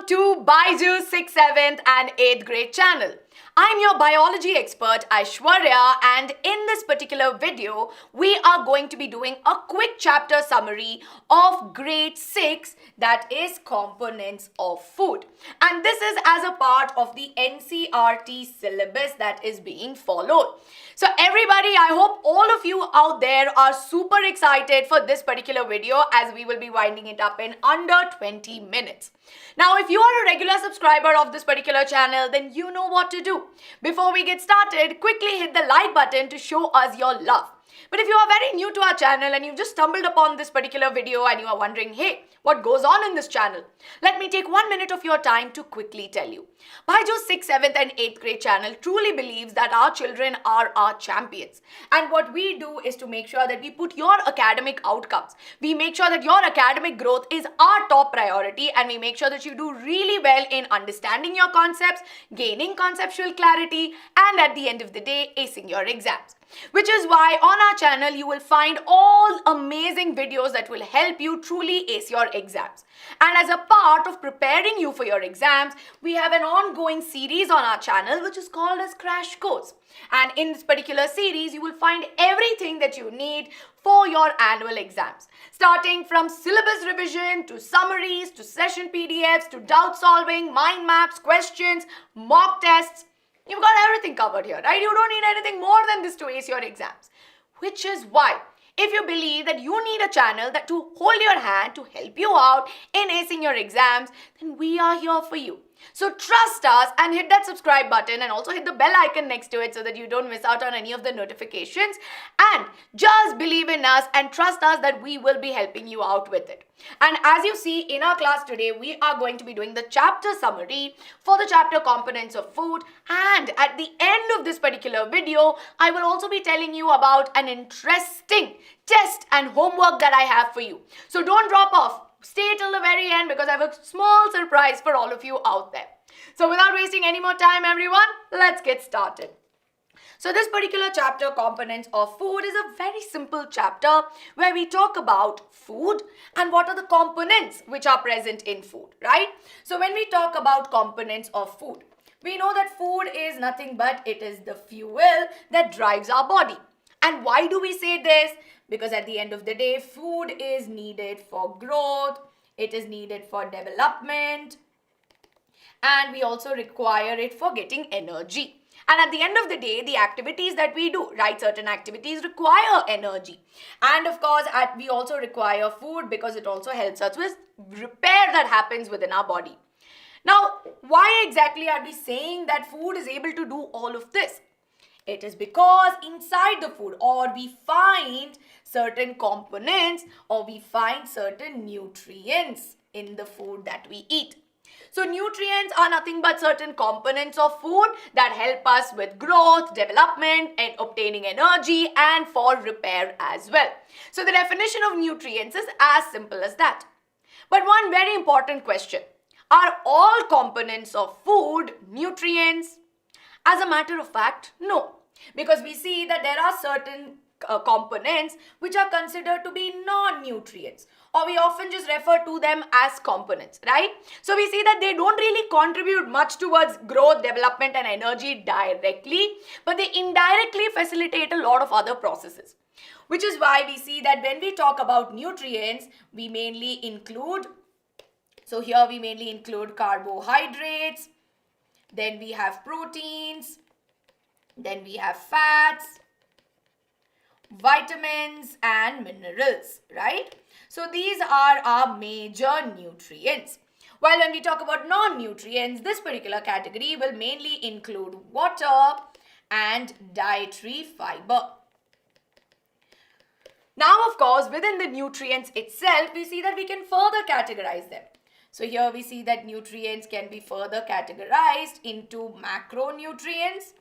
to BYJU'S 6th, 7th and 8th grade channel. I'm your biology expert Aishwarya, and in this particular video, we are going to be doing a quick chapter summary of grade 6, that is components of food. And this is as a part of the NCERT syllabus that is being followed. So everybody, I hope all of you out there are super excited for this particular video, as we will be winding it up in under 20 minutes. Now, if you are a regular subscriber of this particular channel, then you know what to do. Before we get started, quickly hit the like button to show us your love. But if you are very new to our channel and you've just stumbled upon this particular video and you are wondering, hey, what goes on in this channel? Let me take 1 minute of your time to quickly tell you. BYJU'S 6th, 7th and 8th grade channel truly believes that our children are our champions. And what we do is to make sure that we put your academic outcomes. We make sure that your academic growth is our top priority, and we make sure that you do really well in understanding your concepts, gaining conceptual clarity, and at the end of the day, acing your exams. Which is why on our channel you will find all amazing videos that will help you truly ace your exams. And as a part of preparing you for your exams, we have an ongoing series on our channel which is called as Crash Course. And in this particular series, you will find everything that you need for your annual exams. Starting from syllabus revision, to summaries, to session PDFs, to doubt solving, mind maps, questions, mock tests. You've got everything covered here, right? You don't need anything more than this to ace your exams. Which is why, if you believe that you need a channel that to hold your hand to help you out in acing your exams, then we are here for you. So trust us and hit that subscribe button, and also hit the bell icon next to it so that you don't miss out on any of the notifications. And just believe in us and trust us that we will be helping you out with it. And as you see in our class today, we are going to be doing the chapter summary for the chapter components of food. And at the end of this particular video, I will also be telling you about an interesting test and homework that I have for you. So don't drop off. Stay till the very end, because I have a small surprise for all of you out there. So without wasting any more time, everyone, let's get started. So this particular chapter, components of food, is a very simple chapter where we talk about food and what are the components which are present in food, right? So when we talk about components of food, we know that food is nothing but it is the fuel that drives our body. And why do we say this? Because at the end of the day, food is needed for growth, it is needed for development, and we also require it for getting energy. And at the end of the day, the activities that we do, right, certain activities require energy. And of course, we also require food because it also helps us with repair that happens within our body. Now, why exactly are we saying that food is able to do all of this? It is because inside the food, or we find certain components, or we find certain nutrients in the food that we eat. So nutrients are nothing but certain components of food that help us with growth, development, and obtaining energy, and for repair as well. So the definition of nutrients is as simple as that. But one very important question: are all components of food nutrients? As a matter of fact, no. Because we see that there are certain components which are considered to be non-nutrients, or we often just refer to them as components, right? So we see that they don't really contribute much towards growth, development and energy directly, but they indirectly facilitate a lot of other processes. Which is why we see that when we talk about nutrients, we mainly include, so here we mainly include carbohydrates, then we have proteins, then we have fats, vitamins and minerals, right? So these are our major nutrients. While when we talk about non-nutrients, this particular category will mainly include water and dietary fiber. Now, of course, within the nutrients itself, we see that we can further categorize them. So here we see that nutrients can be further categorized into macronutrients,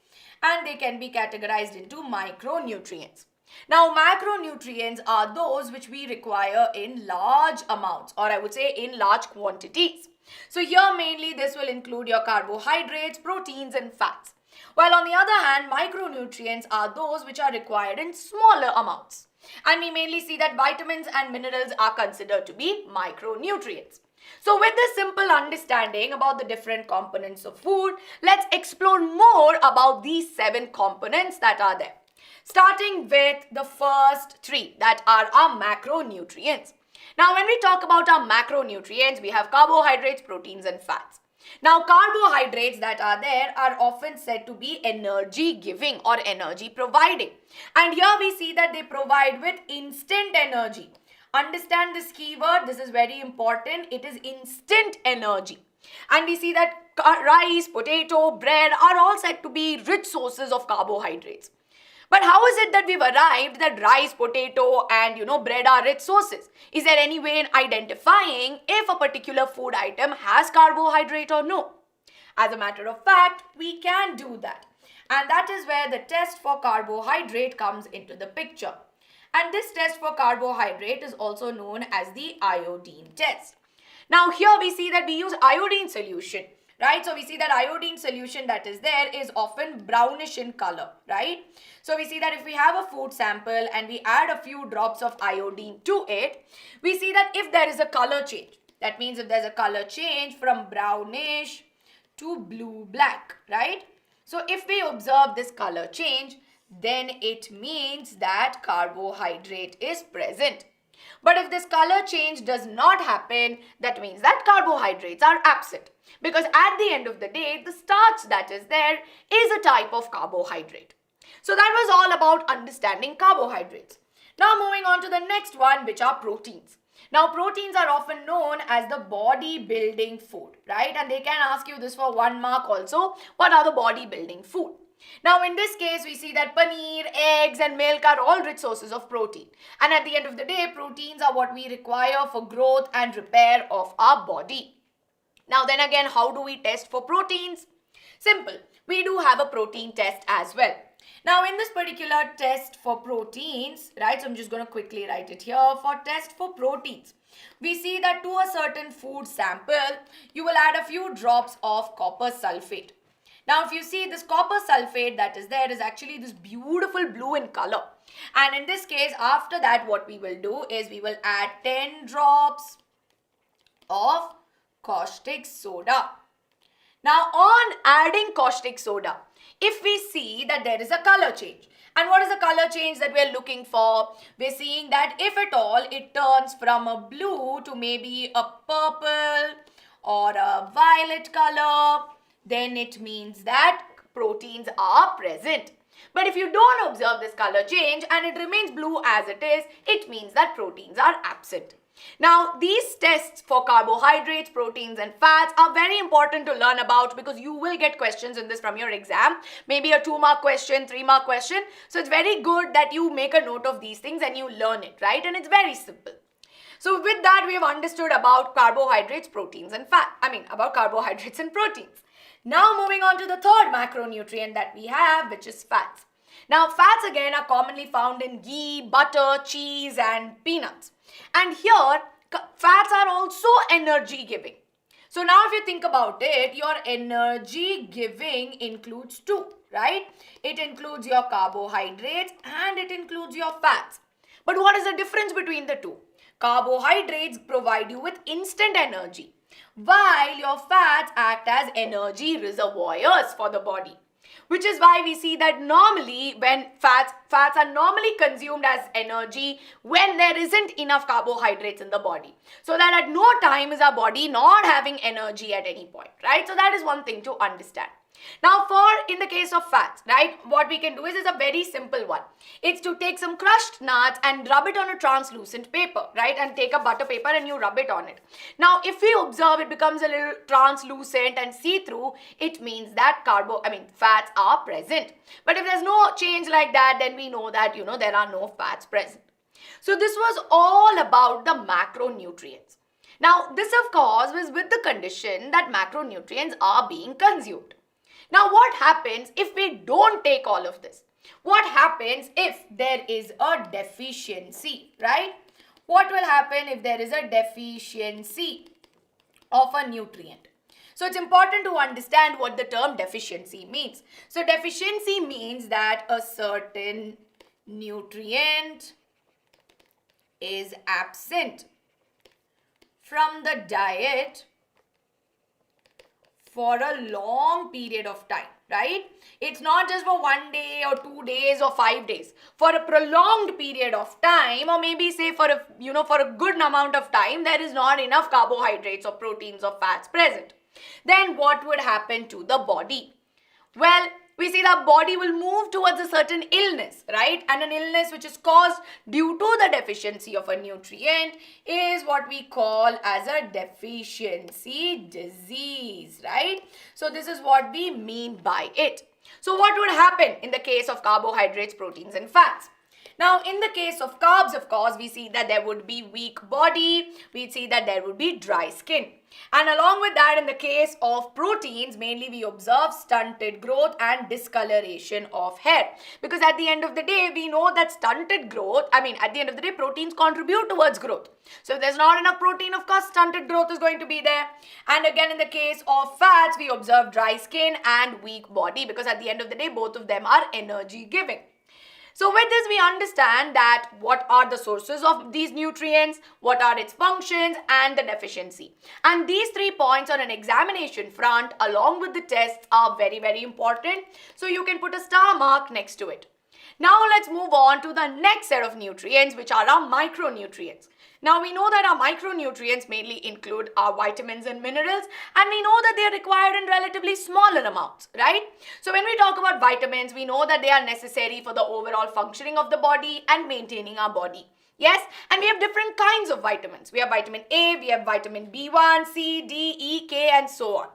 and they can be categorized into micronutrients. Now, macronutrients are those which we require in large amounts, or I would say in large quantities. So here mainly this will include your carbohydrates, proteins and fats. While on the other hand, micronutrients are those which are required in smaller amounts. And we mainly see that vitamins and minerals are considered to be micronutrients. So with this simple understanding about the different components of food, let's explore more about these 7 components that are there. Starting with the first 3 that are our macronutrients. Now when we talk about our macronutrients, we have carbohydrates, proteins and fats. Now carbohydrates that are there are often said to be energy giving or energy providing. And here we see that they provide with instant energy. Understand this keyword, this is very important. It is instant energy. And we see that rice, potato, bread are all said to be rich sources of carbohydrates. But how is it that we've arrived that rice, potato and bread are rich sources? Is there any way in identifying if a particular food item has carbohydrate or no? As a matter of fact, we can do that. And that is where the test for carbohydrate comes into the picture. And this test for carbohydrate is also known as the iodine test. Now here we see that we use iodine solution, right? So we see that iodine solution that is there is often brownish in color, right? So we see that if we have a food sample and we add a few drops of iodine to it, we see that if there is a color change, that means if there's a color change from brownish to blue-black, right? So if we observe this color change, then it means that carbohydrate is present. But if this color change does not happen, that means that carbohydrates are absent. Because at the end of the day, the starch that is there is a type of carbohydrate. So that was all about understanding carbohydrates. Now moving on to the next one, which are proteins. Now proteins are often known as the body building food, right? And they can ask you this for 1 mark also. What are the body building food? Now in this case, we see that paneer, eggs and milk are all rich sources of protein. And at the end of the day, proteins are what we require for growth and repair of our body. Now then again, how do we test for proteins? Simple. We do have a protein test as well. Now in this particular test for proteins, right, so I'm just going to quickly write it here. For test for proteins, we see that to a certain food sample, you will add a few drops of copper sulfate. Now if you see this copper sulfate that is there is actually this beautiful blue in color. And in this case, after that what we will do is we will add 10 drops of caustic soda. Now on adding caustic soda, if we see that there is a color change. And what is the color change that we are looking for? We're seeing that if at all it turns from a blue to maybe a purple or a violet color, then it means that proteins are present. But if you don't observe this color change and it remains blue as it means that proteins are absent. Now, these tests for carbohydrates, proteins and fats are very important to learn about because you will get questions in this from your exam. Maybe a 2-mark question, 3-mark question. So it's very good that you make a note of these things and you learn it, right? And it's very simple. So with that, we have understood about carbohydrates, proteins and fat. About carbohydrates and proteins. Now moving on to the third macronutrient that we have, which is fats. Now fats again are commonly found in ghee, butter, cheese and peanuts. And here fats are also energy giving. So now if you think about it, your energy giving includes 2, right? It includes your carbohydrates and it includes your fats. But what is the difference between the 2? Carbohydrates provide you with instant energy, while your fats act as energy reservoirs for the body. Which is why we see that normally when fats are normally consumed as energy when there isn't enough carbohydrates in the body. So that at no time is our body not having energy at any point, right? So that is one thing to understand. Now in the case of fats, right, what we can do is a very simple one. It's to take some crushed nuts and rub it on a translucent paper, right, and take a butter paper and you rub it on it. Now if we observe it becomes a little translucent and see-through, it means that fats are present. But if there's no change like that, then we know that there are no fats present. So this was all about the macronutrients. Now this of course was with the condition that macronutrients are being consumed. Now what happens if we don't take all of this? What happens if there is a deficiency, right? What will happen if there is a deficiency of a nutrient? So it's important to understand what the term deficiency means. So deficiency means that a certain nutrient is absent from the diet for a long period of time, right? It's not just for 1 day or 2 days or 5 days. For a prolonged period of time, or maybe say for a good amount of time, there is not enough carbohydrates or proteins or fats present. Then what would happen to the body? Well, we see the body will move towards a certain illness, right? And an illness which is caused due to the deficiency of a nutrient is what we call as a deficiency disease, right? So this is what we mean by it. So what would happen in the case of carbohydrates, proteins and fats? Now, in the case of carbs, of course, we see that there would be weak body. We see that there would be dry skin. And along with that, in the case of proteins, mainly we observe stunted growth and discoloration of hair. Because at the end of the day, we know that at the end of the day, proteins contribute towards growth. So if there's not enough protein, of course, stunted growth is going to be there. And again, in the case of fats, we observe dry skin and weak body. Because at the end of the day, both of them are energy giving. So with this, we understand that what are the sources of these nutrients, what are its functions and the deficiency. And these 3 points on an examination front along with the tests are very, very important. So you can put a star mark next to it. Now let's move on to the next set of nutrients, which are our micronutrients. Now we know that our micronutrients mainly include our vitamins and minerals, and we know that they are required in relatively smaller amounts, right? So when we talk about vitamins, we know that they are necessary for the overall functioning of the body and maintaining our body. Yes, and we have different kinds of vitamins. We have vitamin A, we have vitamin B1, C, D, E, K and so on.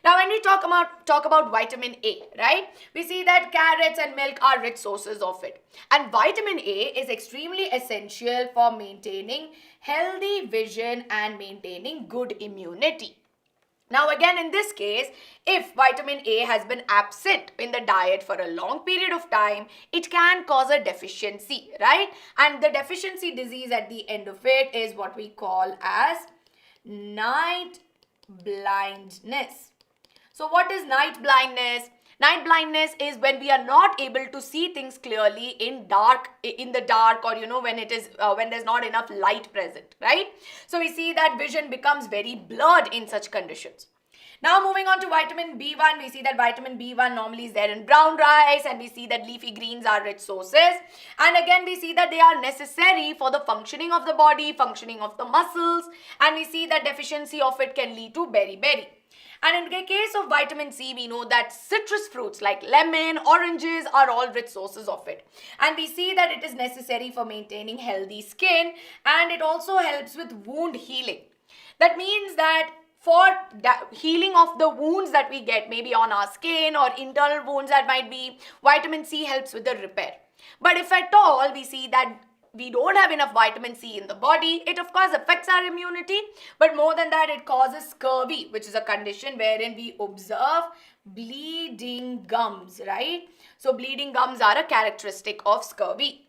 Now when we talk about vitamin A, right, we see that carrots and milk are rich sources of it. And vitamin A is extremely essential for maintaining healthy vision and maintaining good immunity. Now again, in this case, if vitamin A has been absent in the diet for a long period of time, it can cause a deficiency, right? And the deficiency disease at the end of it is what we call as night blindness. So what is night blindness? Night blindness is when we are not able to see things clearly in the dark, or when there's not enough light present, right? So we see that vision becomes very blurred in such conditions. Now moving on to vitamin B1, we see that vitamin B1 normally is there in brown rice, and we see that leafy greens are rich sources. And again, we see that they are necessary for the functioning of the body, functioning of the muscles, and we see that deficiency of it can lead to beriberi. And in the case of vitamin C, we know that citrus fruits like lemon, oranges are all rich sources of it. And we see that it is necessary for maintaining healthy skin, and it also helps with wound healing. That means that for healing of the wounds that we get, maybe on our skin or internal wounds that might be, vitamin C helps with the repair. But if at all we see that we don't have enough vitamin C in the body, it of course affects our immunity, but more than that, it causes scurvy, which is a condition wherein we observe bleeding gums, right? So bleeding gums are a characteristic of scurvy.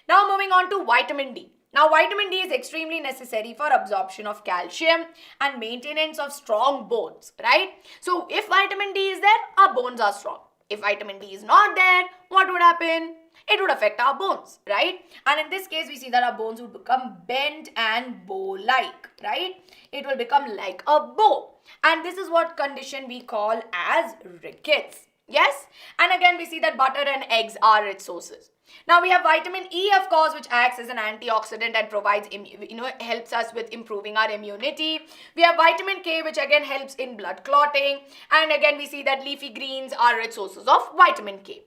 Now moving on to vitamin D. Now vitamin D is extremely necessary for absorption of calcium and maintenance of strong bones, right? So if vitamin D is there, our bones are strong. If vitamin D is not there, what would happen? It would affect our bones, right? And in this case, we see that our bones would become bent and bow-like, right? It will become like a bow. And this is what condition we call as rickets. Yes? And again, we see that butter and eggs are its sources. Now we have vitamin E, of course, which acts as an antioxidant and provides, helps us with improving our immunity. We have vitamin K, which again helps in blood clotting. And again, we see that leafy greens are rich sources of vitamin K.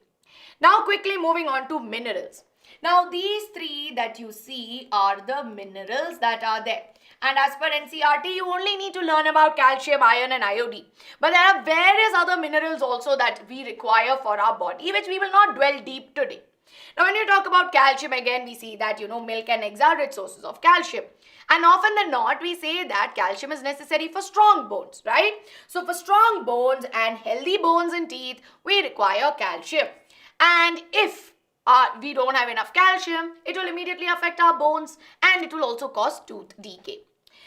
Now quickly moving on to minerals. Now these 3 that you see are the minerals that are there. And as per NCERT, you only need to learn about calcium, iron and iodine. But there are various other minerals also that we require for our body, which we will not dwell deep today. Now when you talk about calcium, again we see that milk and eggs are rich sources of calcium. And often than not, we say that calcium is necessary for strong bones, right? So for strong bones and healthy bones and teeth, we require calcium. And if we don't have enough calcium, it will immediately affect our bones, and it will also cause tooth decay.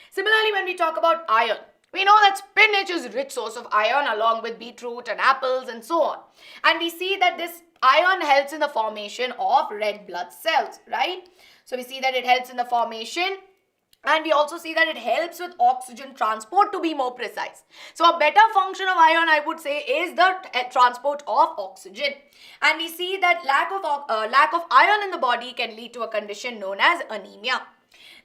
Similarly, when we talk about iron, we know that spinach is a rich source of iron along with beetroot and apples and so on. And we see that this iron helps in the formation of red blood cells, right? So we see that it helps in the formation And we also see that it helps with oxygen transport, to be more precise. So a better function of iron, I would say, is the transport of oxygen. And we see that lack of iron in the body can lead to a condition known as anemia.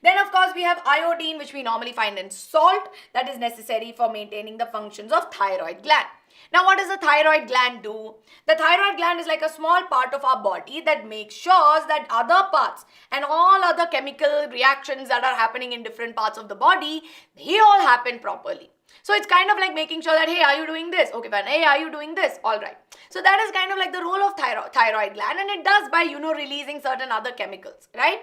Then of course we have iodine, which we normally find in salt, that is necessary for maintaining the functions of thyroid gland. Now what does the thyroid gland do? The thyroid gland is like a small part of our body that makes sure that other parts and all other chemical reactions that are happening in different parts of the body, they all happen properly. So it's kind of like making sure that, hey, are you doing this? Okay, fine. Hey, are you doing this? All right. So that is kind of like the role of thyroid gland, and it does by, releasing certain other chemicals, right?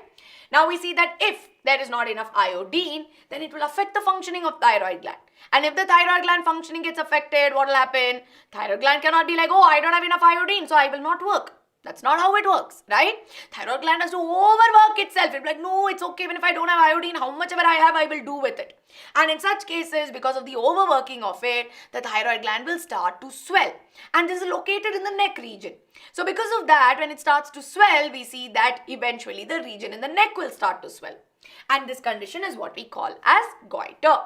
Now we see that if there is not enough iodine, then it will affect the functioning of thyroid gland. And if the thyroid gland functioning gets affected, what will happen? Thyroid gland cannot be like, oh, I don't have enough iodine, so I will not work. That's not how it works, right? Thyroid gland has to overwork itself. It'll be like, no, it's okay. Even if I don't have iodine, how much ever I have, I will do with it. And in such cases, because of the overworking of it, the thyroid gland will start to swell. And this is located in the neck region. So because of that, when it starts to swell, we see that eventually the region in the neck will start to swell. And this condition is what we call as goiter.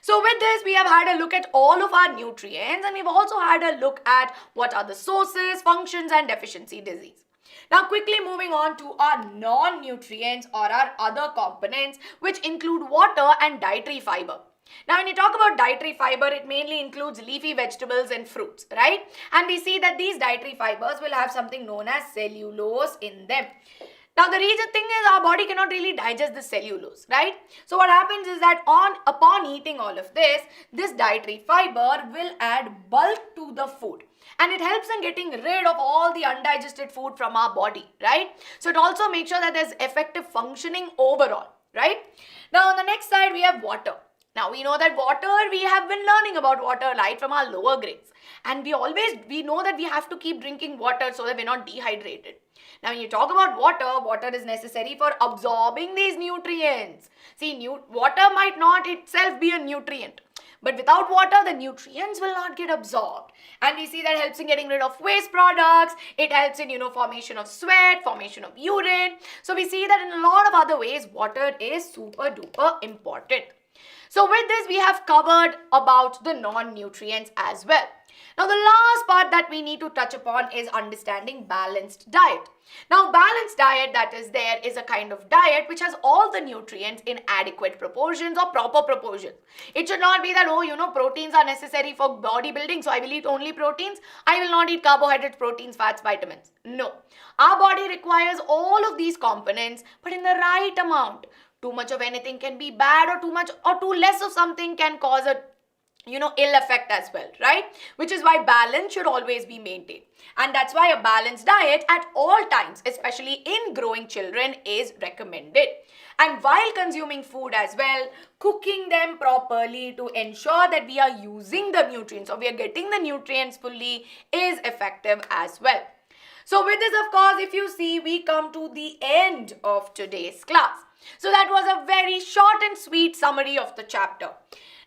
So with this, we have had a look at all of our nutrients, and we've also had a look at what are the sources, functions, and deficiency disease. Now quickly moving on to our non-nutrients or our other components, which include water and dietary fiber. Now when you talk about dietary fiber, it mainly includes leafy vegetables and fruits, right? And we see that these dietary fibers will have something known as cellulose in them. Now the reason thing is our body cannot really digest the cellulose, right? So what happens is that upon eating all of this dietary fiber will add bulk to the food. And it helps in getting rid of all the undigested food from our body, right? So it also makes sure that there's effective functioning overall, right? Now on the next side we have water. Now we know that water, we have been learning about water right from our lower grades. And we know that we have to keep drinking water so that we're not dehydrated. Now when you talk about water, water is necessary for absorbing these nutrients. See, water might not itself be a nutrient. But without water, the nutrients will not get absorbed. And we see that helps in getting rid of waste products. It helps in, formation of sweat, formation of urine. So we see that in a lot of other ways, water is super duper important. So with this, we have covered about the non-nutrients as well. Now the last part that we need to touch upon is understanding balanced diet. Now balanced diet that is there is a kind of diet which has all the nutrients in adequate proportions or proper proportions. It should not be that, proteins are necessary for bodybuilding, so I will eat only proteins. I will not eat carbohydrates, proteins, fats, vitamins. No. Our body requires all of these components, but in the right amount. Too much of anything can be bad, or too much or too less of something can cause a ill effect as well, right? Which is why balance should always be maintained. And that's why a balanced diet at all times, especially in growing children, is recommended. And while consuming food as well, cooking them properly to ensure that we are using the nutrients or we are getting the nutrients fully is effective as well. So with this, of course, if you see, we come to the end of today's class. So that was a very short and sweet summary of the chapter.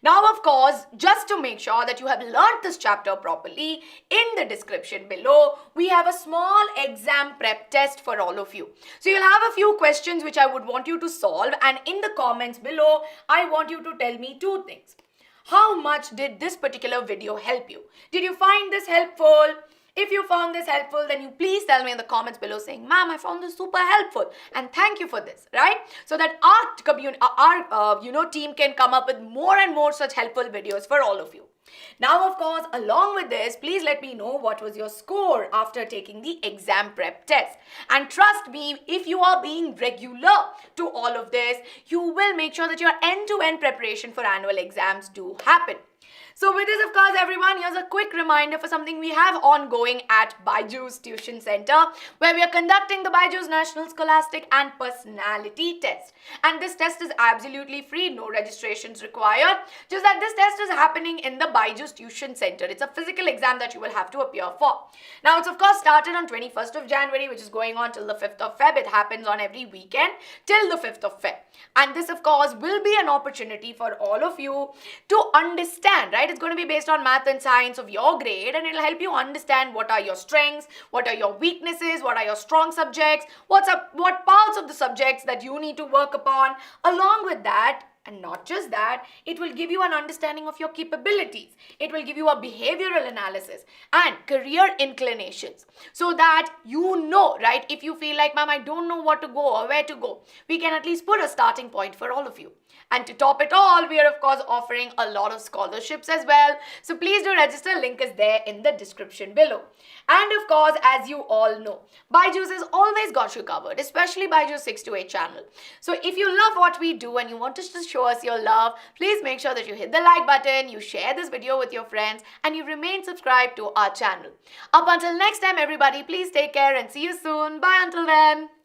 Now, of course, just to make sure that you have learned this chapter properly, in the description below, we have a small exam prep test for all of you. So you'll have a few questions which I would want you to solve, and in the comments below, I want you to tell me two things. How much did this particular video help you? Did you find this helpful? If you found this helpful, then you please tell me in the comments below saying, ma'am, I found this super helpful and thank you for this, right? So that our team can come up with more and more such helpful videos for all of you. Now, of course, along with this, please let me know what was your score after taking the exam prep test. And trust me, if you are being regular to all of this, you will make sure that your end-to-end preparation for annual exams do happen. So with this, of course, everyone, here's a quick reminder for something we have ongoing at BYJU'S Tuition Center, where we are conducting the BYJU'S National Scholastic and Personality Test. And this test is absolutely free, no registrations required. Just that this test is happening in the BYJU'S Tuition Center. It's a physical exam that you will have to appear for. Now, it's of course started on 21st of January, which is going on till the 5th of Feb. It happens on every weekend till the 5th of Feb. And this, of course, will be an opportunity for all of you to understand, right? It's going to be based on math and science of your grade, and it'll help you understand what are your strengths, what are your weaknesses, what are your strong subjects, what parts of the subjects that you need to work upon. Along with that, and not just that, it will give you an understanding of your capabilities. It will give you a behavioral analysis and career inclinations, so that you know, right? If you feel like, ma'am, I don't know what to go or where to go, we can at least put a starting point for all of you. And to top it all, we are of course offering a lot of scholarships as well. So please do register. Link is there in the description below. And of course, as you all know, BYJU'S has always got you covered, especially BYJU'S 6 to 8 channel. So if you love what we do and you want us to show us your love, please make sure that you hit the like button, you share this video with your friends, and you remain subscribed to our channel. Up until next time, everybody, please take care and see you soon. Bye until then.